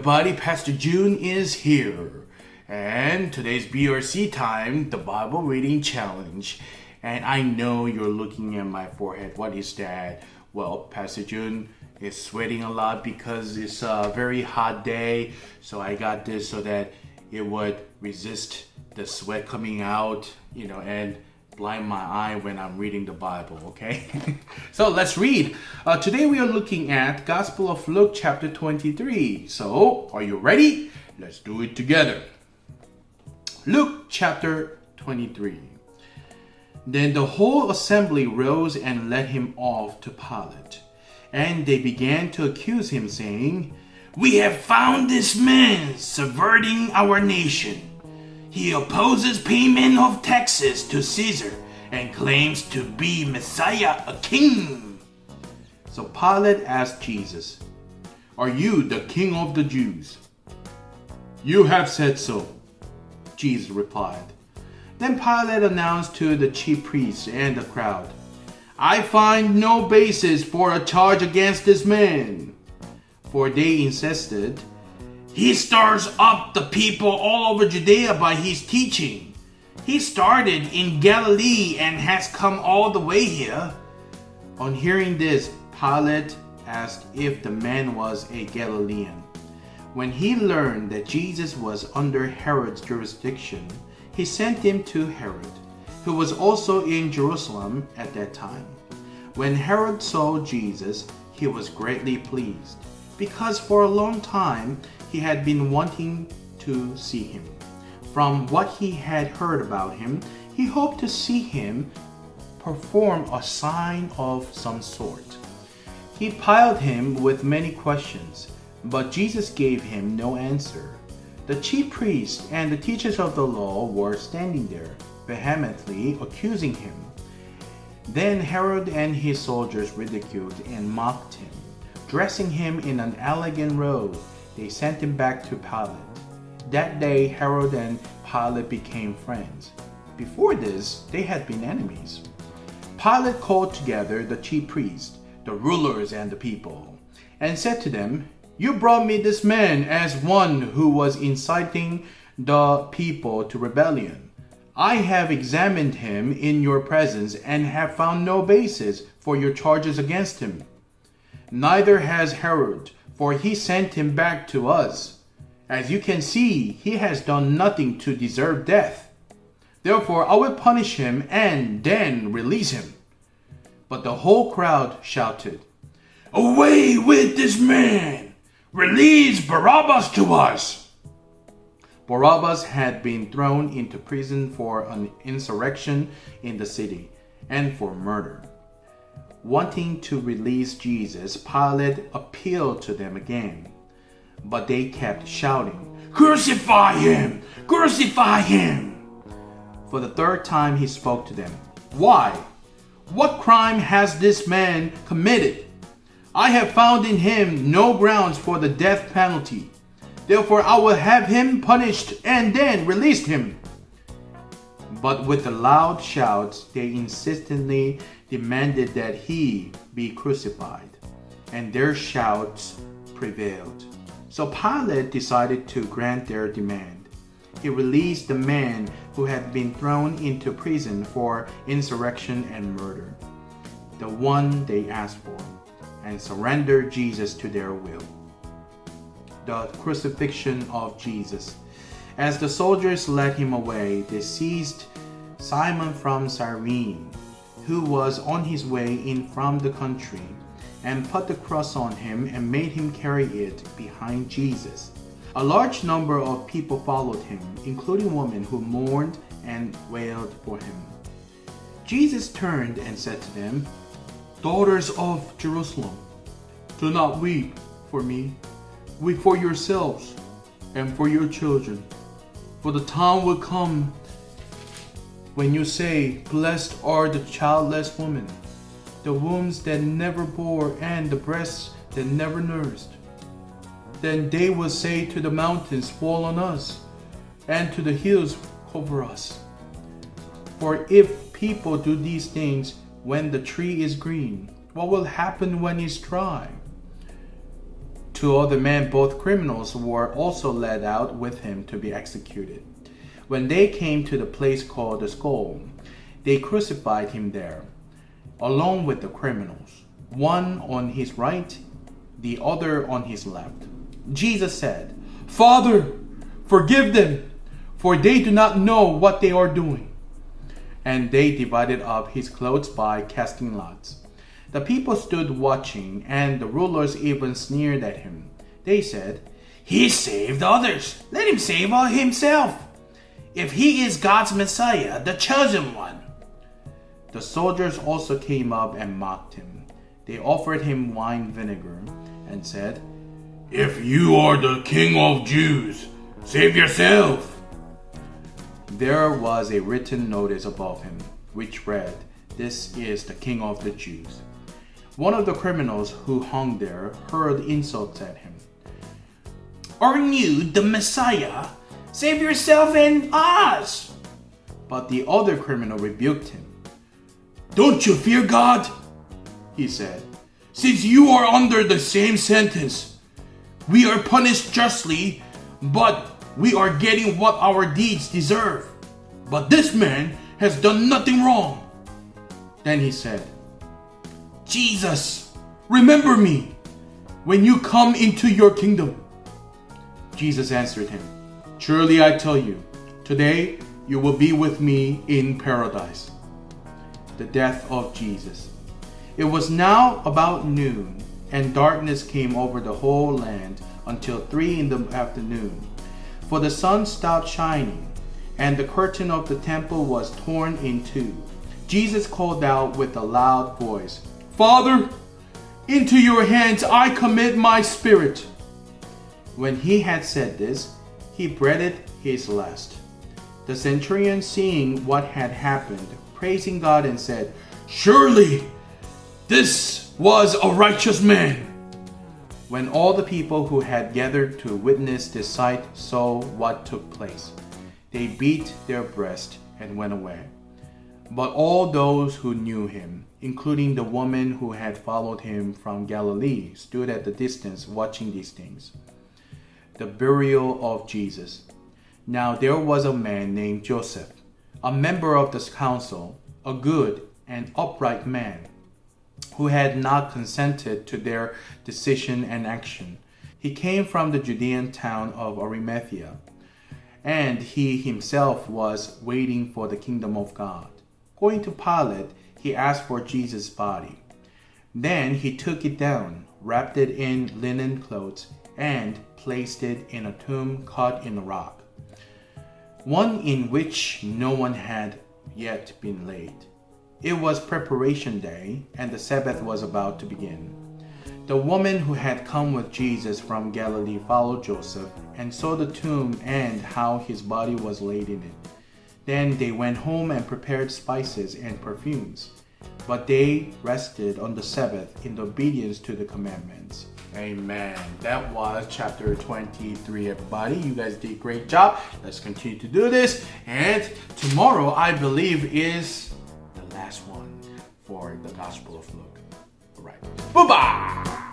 everybody, Pastor Joon is here. And today's BRC time, the Bible Reading Challenge. And I know you're looking at my forehead. What is that? Well, Pastor Joon is sweating a lot because it's a very hot day. So I got this so that it would resist the sweat coming out, and blind my eye when I'm reading the Bible, okay? So let's read. Today we are looking at Gospel of Luke chapter 23. So, are you ready? Let's do it together. Luke chapter 23. Then the whole assembly rose and led him off to Pilate. And they began to accuse him, saying, "We have found this man subverting our nation. He opposes payment of taxes to Caesar and claims to be Messiah, a king." So Pilate asked Jesus, "Are you the king of the Jews?" "You have said so," Jesus replied. Then Pilate announced to the chief priests and the crowd, "I find no basis for a charge against this man." For they insisted, "He stirs up the people all over Judea by his teaching. He started in Galilee and has come all the way here." On hearing this, Pilate asked if the man was a Galilean. When he learned that Jesus was under Herod's jurisdiction, he sent him to Herod, who was also in Jerusalem at that time. When Herod saw Jesus, he was greatly pleased, because for a long time he had been wanting to see him. From what he had heard about him, he hoped to see him perform a sign of some sort. He plied him with many questions, but Jesus gave him no answer. The chief priests and the teachers of the law were standing there, vehemently accusing him. Then Herod and his soldiers ridiculed and mocked him. Dressing him in an elegant robe, they sent him back to Pilate. That day, Herod and Pilate became friends. Before this, they had been enemies. Pilate called together the chief priests, the rulers, and the people, and said to them, "You brought me this man as one who was inciting the people to rebellion. I have examined him in your presence and have found no basis for your charges against him. Neither has Herod, for he sent him back to us. As you can see, he has done nothing to deserve death. Therefore, I will punish him and then release him." But the whole crowd shouted, "Away with this man! Release Barabbas to us!" Barabbas had been thrown into prison for an insurrection in the city and for murder. Wanting to release Jesus, Pilate appealed to them again. But they kept shouting, "Crucify him! Crucify him!" For the third time he spoke to them. "Why? What crime has this man committed? I have found in him no grounds for the death penalty. Therefore I will have him punished and then release him." But with the loud shouts, they insistently demanded that he be crucified, and their shouts prevailed. So Pilate decided to grant their demand. He released the man who had been thrown into prison for insurrection and murder, the one they asked for, and surrendered Jesus to their will. The crucifixion of Jesus. As the soldiers led him away, they seized Simon from Cyrene, who was on his way in from the country, and put the cross on him and made him carry it behind Jesus. A large number of people followed him, including women who mourned and wailed for him. Jesus turned and said to them, "Daughters of Jerusalem, do not weep for me. Weep for yourselves and for your children. For the time will come when you say, 'Blessed are the childless women, the wombs that never bore and the breasts that never nursed.' Then they will say to the mountains, 'Fall on us,' and to the hills, 'Cover us.' For if people do these things when the tree is green, what will happen when it's dry? 2 other men, both criminals, were also led out with him to be executed. When they came to the place called the Skull, they crucified him there, along with the criminals, one on his right, the other on his left. Jesus said, "Father, forgive them, for they do not know what they are doing." And they divided up his clothes by casting lots. The people stood watching, and the rulers even sneered at him. They said, "He saved others. Let him save himself, if he is God's Messiah, the chosen one." The soldiers also came up and mocked him. They offered him wine vinegar and said, "If you are the King of Jews, save yourself." There was a written notice above him, which read, "This is the King of the Jews." One of the criminals who hung there hurled insults at him. "Aren't you the Messiah? Save yourself and us!" But the other criminal rebuked him. "Don't you fear God?" he said. "Since you are under the same sentence, we are punished justly, but we are getting what our deeds deserve. But this man has done nothing wrong." Then he said, "Jesus, remember me when you come into your kingdom." Jesus answered him, "Truly I tell you, today you will be with me in paradise." The death of Jesus. It was now about noon, and darkness came over the whole land until 3 in the afternoon. For the sun stopped shining, and the curtain of the temple was torn in two. Jesus called out with a loud voice, "Father, into your hands I commit my spirit." When he had said this, he breathed his last. The centurion, seeing what had happened, praising God, and said, "Surely this was a righteous man." When all the people who had gathered to witness this sight saw what took place, they beat their breast and went away. But all those who knew him, including the woman who had followed him from Galilee, stood at the distance watching these things. The burial of Jesus. Now there was a man named Joseph, a member of the council, a good and upright man, who had not consented to their decision and action. He came from the Judean town of Arimathea, and he himself was waiting for the kingdom of God. Going to Pilate, he asked for Jesus' body. Then he took it down, wrapped it in linen clothes, and placed it in a tomb cut in the rock, one in which no one had yet been laid. It was preparation day, and the Sabbath was about to begin. The woman who had come with Jesus from Galilee followed Joseph and saw the tomb and how his body was laid in it. Then they went home and prepared spices and perfumes. But they rested on the Sabbath in obedience to the commandments. Amen. That was chapter 23, everybody. You guys did a great job. Let's continue to do this. And tomorrow, I believe, is the last one for the Gospel of Luke. All right. Bye-bye.